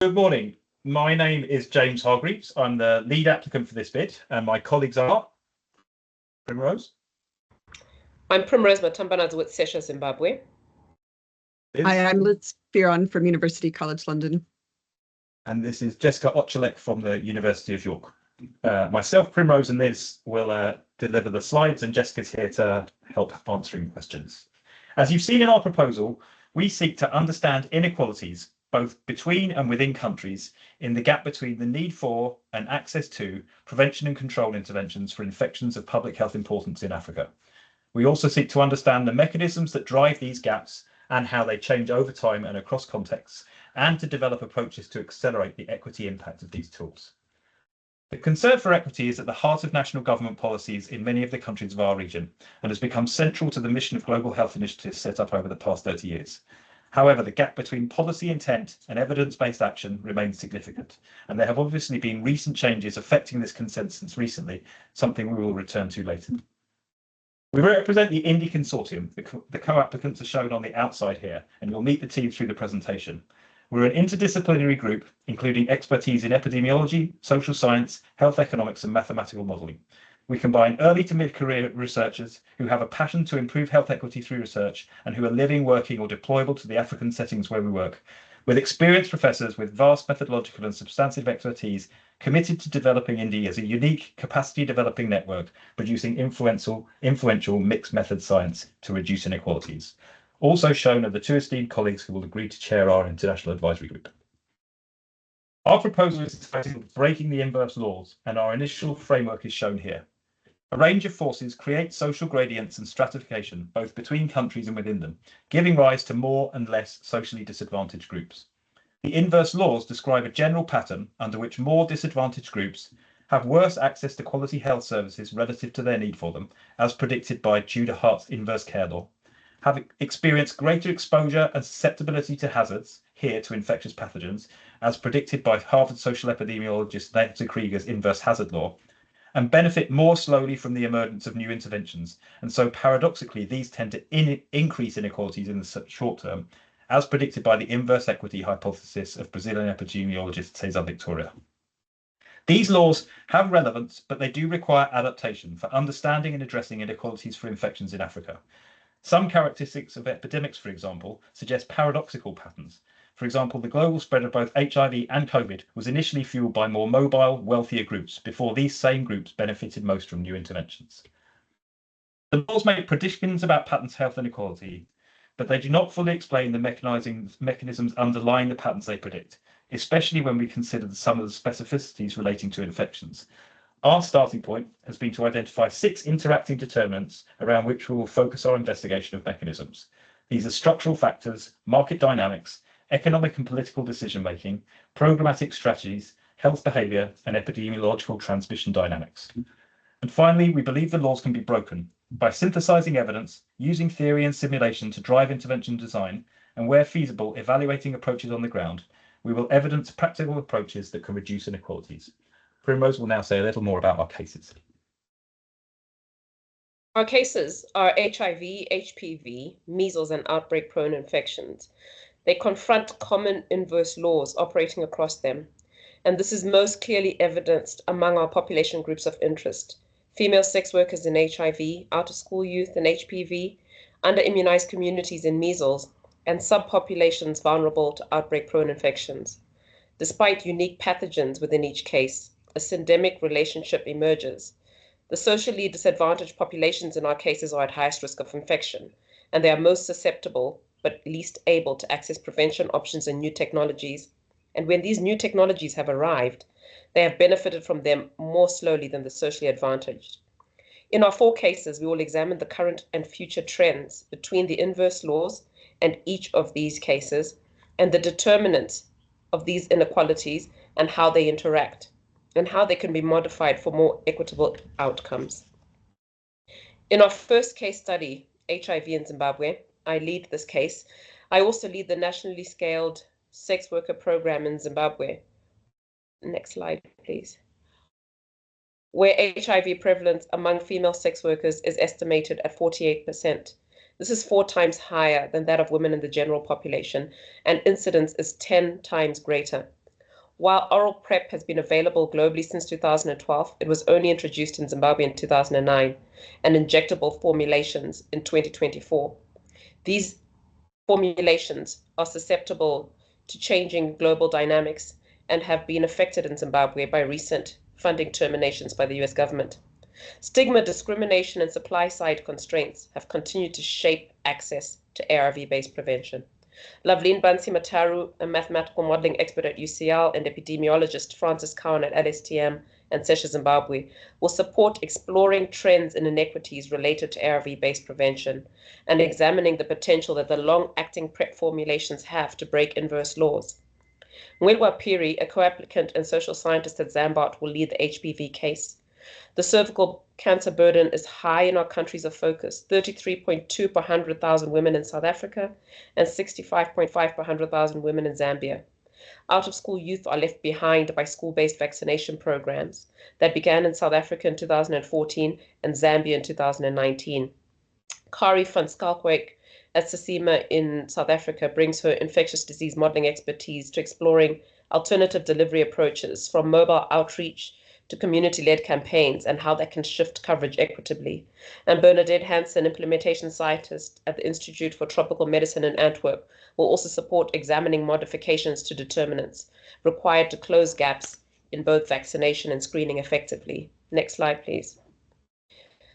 Good morning. My name is James Hargreaves. I'm the lead applicant for this bid, and my colleagues are Primrose. I'm Primrose Matambanads with Sesha, Zimbabwe. Hi, I'm Liz Fearon from University College London. And this is Jessica Ocholek from the University of York. Myself, Primrose, and Liz will deliver the slides, and Jessica's here to help answering questions. As you've seen in our proposal, we seek to understand inequalities both between and within countries in the gap between the need for and access to prevention and control interventions for infections of public health importance in Africa. We also seek to understand the mechanisms that drive these gaps and how they change over time and across contexts, and to develop approaches to accelerate the equity impact of these tools. The concern for equity is at the heart of national government policies in many of the countries of our region and has become central to the mission of global health initiatives set up over the past 30 years. However, the gap between policy intent and evidence-based action remains significant, and there have obviously been recent changes affecting this consensus recently, something we will return to later. We represent the INDI Consortium. The co-applicants are shown on the outside here, and you'll meet the team through the presentation. We're an interdisciplinary group, including expertise in epidemiology, social science, health economics, and mathematical modelling. We combine early to mid-career researchers who have a passion to improve health equity through research and who are living, working, or deployable to the African settings where we work, with experienced professors with vast methodological and substantive expertise committed to developing INDI as a unique capacity-developing network, producing influential mixed method science to reduce inequalities. Also shown are the two esteemed colleagues who will agree to chair our international advisory group. Our proposal is entitled Breaking the Inverse Laws, and our initial framework is shown here. A range of forces create social gradients and stratification, both between countries and within them, giving rise to more and less socially disadvantaged groups. The inverse laws describe a general pattern under which more disadvantaged groups have worse access to quality health services relative to their need for them, as predicted by Tudor Hart's inverse care law, have experienced greater exposure and susceptibility to hazards, here to infectious pathogens, as predicted by Harvard social epidemiologist Nancy Krieger's inverse hazard law, and benefit more slowly from the emergence of new interventions. And so paradoxically, these tend to increase inequalities in the short term, as predicted by the inverse equity hypothesis of Brazilian epidemiologist Cesar Victoria. These laws have relevance, but they do require adaptation for understanding and addressing inequalities for infections in Africa. Some characteristics of epidemics, for example, suggest paradoxical patterns. For example, the global spread of both HIV and COVID was initially fueled by more mobile, wealthier groups, before these same groups benefited most from new interventions. The laws make predictions about patterns of health inequality, but they do not fully explain the mechanisms underlying the patterns they predict, especially when we consider some of the specificities relating to infections. Our starting point has been to identify 6 interacting determinants around which we will focus our investigation of mechanisms. These are structural factors, market dynamics, economic and political decision-making, programmatic strategies, health behaviour, and epidemiological transmission dynamics. And finally, we believe the laws can be broken by synthesizing evidence, using theory and simulation to drive intervention design, and where feasible, evaluating approaches on the ground. We will evidence practical approaches that can reduce inequalities. Primrose will now say a little more about our cases. Our cases are HIV, HPV, measles, and outbreak-prone infections. They confront common inverse laws operating across them, and this is most clearly evidenced among our population groups of interest: female sex workers in HIV, out-of-school youth in HPV, under-immunized communities in measles, and subpopulations vulnerable to outbreak-prone infections. Despite unique pathogens within each case, a syndemic relationship emerges. The socially disadvantaged populations in our cases are at highest risk of infection, and they are most susceptible but least able to access prevention options and new technologies. And when these new technologies have arrived, they have benefited from them more slowly than the socially advantaged. In our 4 cases, we will examine the current and future trends between the inverse laws and each of these cases, and the determinants of these inequalities and how they interact, and how they can be modified for more equitable outcomes. In our first case study, HIV in Zimbabwe, I lead this case. I also lead the nationally scaled sex worker program in Zimbabwe. Next slide, please. Where HIV prevalence among female sex workers is estimated at 48%. This is 4 times higher than that of women in the general population, and incidence is 10 times greater. While oral PrEP has been available globally since 2012, it was only introduced in Zimbabwe in 2009 and injectable formulations in 2024. These formulations are susceptible to changing global dynamics and have been affected in Zimbabwe by recent funding terminations by the US government. Stigma, discrimination, and supply-side constraints have continued to shape access to ARV-based prevention. Loveleen Bansi-Mataru, a mathematical modeling expert at UCL, and epidemiologist Francis Cowan at LSTM and SESHA Zimbabwe, will support exploring trends and inequities related to ARV-based prevention and examining the potential that the long-acting PrEP formulations have to break inverse laws. Mwelwa Phiri, a co-applicant and social scientist at Zambot, will lead the HPV case. The cervical cancer burden is high in our countries of focus, 33.2 per 100,000 women in South Africa and 65.5 per 100,000 women in Zambia. Out-of-school youth are left behind by school-based vaccination programs that began in South Africa in 2014 and Zambia in 2019. Kari van Schalkwyk at Sasima in South Africa brings her infectious disease modeling expertise to exploring alternative delivery approaches from mobile outreach to community-led campaigns and how that can shift coverage equitably. And Bernadette Hansen, implementation scientist at the Institute for Tropical Medicine in Antwerp, will also support examining modifications to determinants required to close gaps in both vaccination and screening effectively. Next slide, please.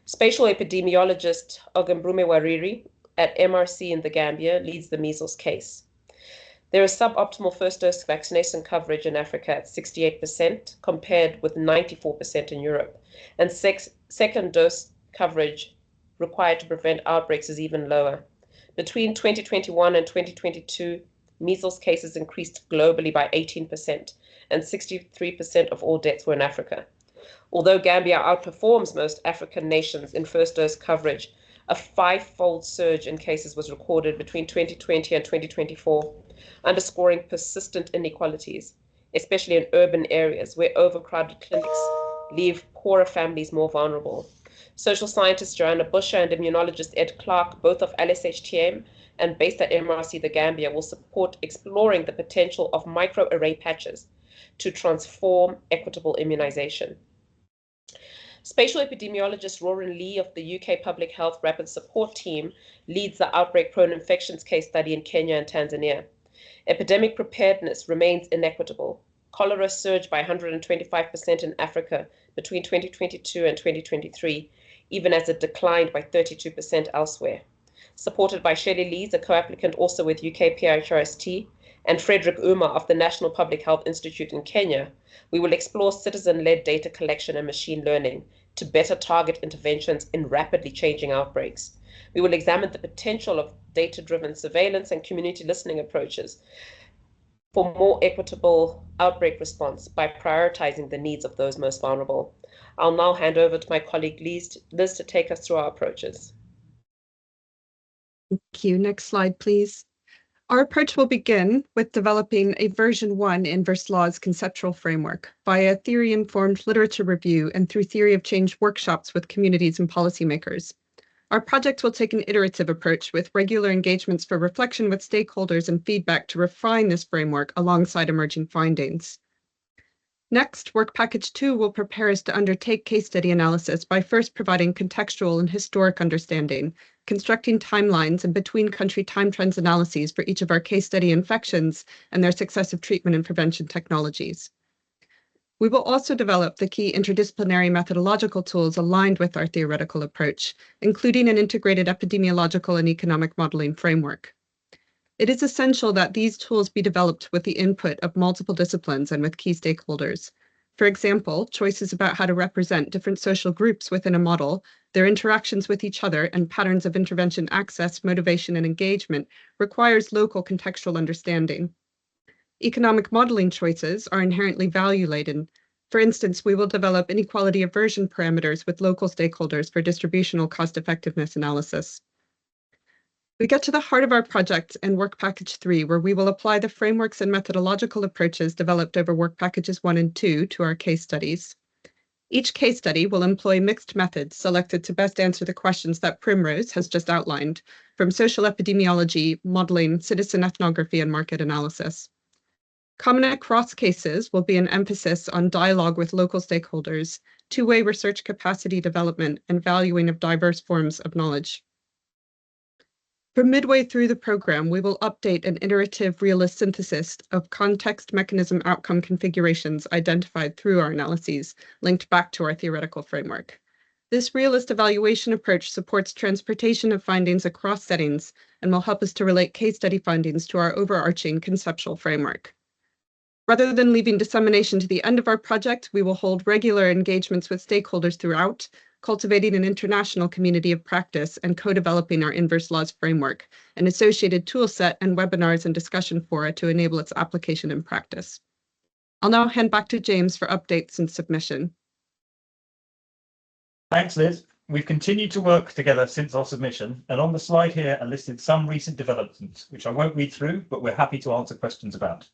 Spatial epidemiologist Ogembrume Wariri at MRC in the Gambia leads the measles case. There is suboptimal first dose vaccination coverage in Africa at 68%, compared with 94% in Europe, and second dose coverage required to prevent outbreaks is even lower. Between 2021 and 2022, measles cases increased globally by 18%, and 63% of all deaths were in Africa. Although Gambia outperforms most African nations in first dose coverage, a five-fold surge in cases was recorded between 2020 and 2024, underscoring persistent inequalities, especially in urban areas where overcrowded clinics leave poorer families more vulnerable. Social scientist Joanna Busher and immunologist Ed Clark, both of LSHTM and based at MRC the Gambia, will support exploring the potential of microarray patches to transform equitable immunization. Spatial epidemiologist Roran Lee of the UK Public Health Rapid Support Team leads the outbreak-prone infections case study in Kenya and Tanzania. Epidemic preparedness remains inequitable. Cholera surged by 125% in Africa between 2022 and 2023, even as it declined by 32% elsewhere. Supported by Shelley Lees, a co-applicant also with UK PHRST, and Frederick Uma of the National Public Health Institute in Kenya, we will explore citizen-led data collection and machine learning to better target interventions in rapidly changing outbreaks. We will examine the potential of data-driven surveillance and community listening approaches for more equitable outbreak response by prioritizing the needs of those most vulnerable. I'll now hand over to my colleague Liz to take us through our approaches. Thank you. Next slide, please. Our approach will begin with developing a version 1 inverse laws conceptual framework via theory-informed literature review and through theory of change workshops with communities and policymakers. Our project will take an iterative approach with regular engagements for reflection with stakeholders and feedback to refine this framework alongside emerging findings. Next, Work Package 2 will prepare us to undertake case study analysis by first providing contextual and historic understanding, constructing timelines and between-country time trends analyses for each of our case study infections and their successive treatment and prevention technologies. We will also develop the key interdisciplinary methodological tools aligned with our theoretical approach, including an integrated epidemiological and economic modeling framework. It is essential that these tools be developed with the input of multiple disciplines and with key stakeholders. For example, choices about how to represent different social groups within a model, their interactions with each other, and patterns of intervention access, motivation, and engagement requires local contextual understanding. Economic modeling choices are inherently value-laden. For instance, we will develop inequality aversion parameters with local stakeholders for distributional cost-effectiveness analysis. We get to the heart of our project in Work Package 3, where we will apply the frameworks and methodological approaches developed over Work Packages 1 and 2 to our case studies. Each case study will employ mixed methods selected to best answer the questions that Primrose has just outlined, from social epidemiology, modeling, citizen ethnography, and market analysis. Common across cases will be an emphasis on dialogue with local stakeholders, two-way research capacity development, and valuing of diverse forms of knowledge. For midway through the program, we will update an iterative realist synthesis of context mechanism outcome configurations identified through our analyses, linked back to our theoretical framework. This realist evaluation approach supports transportation of findings across settings and will help us to relate case study findings to our overarching conceptual framework. Rather than leaving dissemination to the end of our project, we will hold regular engagements with stakeholders throughout, cultivating an international community of practice and co-developing our inverse laws framework, an associated toolset and webinars and discussion fora to enable its application in practice. I'll now hand back to James for updates and submission. Thanks, Liz. We've continued to work together since our submission, and on the slide here are listed some recent developments, which I won't read through, but we're happy to answer questions about.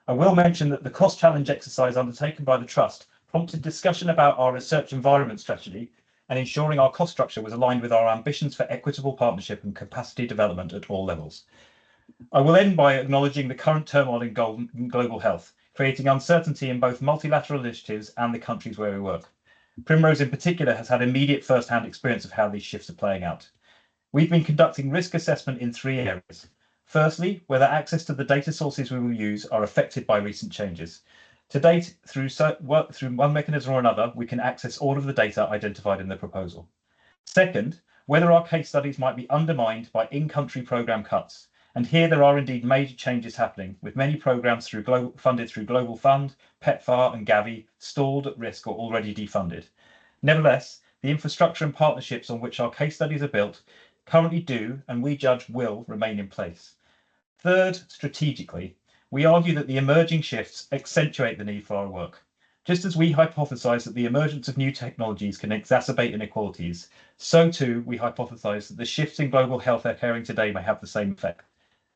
I will mention that the cost challenge exercise undertaken by the Trust prompted discussion about our research environment strategy and ensuring our cost structure was aligned with our ambitions for equitable partnership and capacity development at all levels. I will end by acknowledging the current turmoil in global health, creating uncertainty in both multilateral initiatives and the countries where we work. Primrose in particular has had immediate first-hand experience of how these shifts are playing out. We've been conducting risk assessment in 3 areas. Firstly, whether access to the data sources we will use are affected by recent changes. To date, through one mechanism or another, we can access all of the data identified in the proposal. Second, whether our case studies might be undermined by in-country programme cuts. And here there are indeed major changes happening, with many programmes funded through Global Fund, PEPFAR and Gavi stalled at risk or already defunded. Nevertheless, the infrastructure and partnerships on which our case studies are built currently do, and we judge will, remain in place. Third, strategically, we argue that the emerging shifts accentuate the need for our work. Just as we hypothesize that the emergence of new technologies can exacerbate inequalities, so too we hypothesize that the shifts in global health caring today may have the same effect.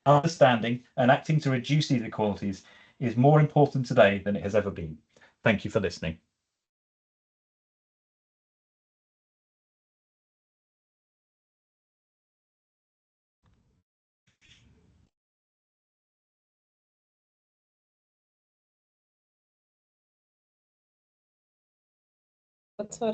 Understanding and acting to reduce these inequalities is more important today than it has ever been. Thank you for listening. That's our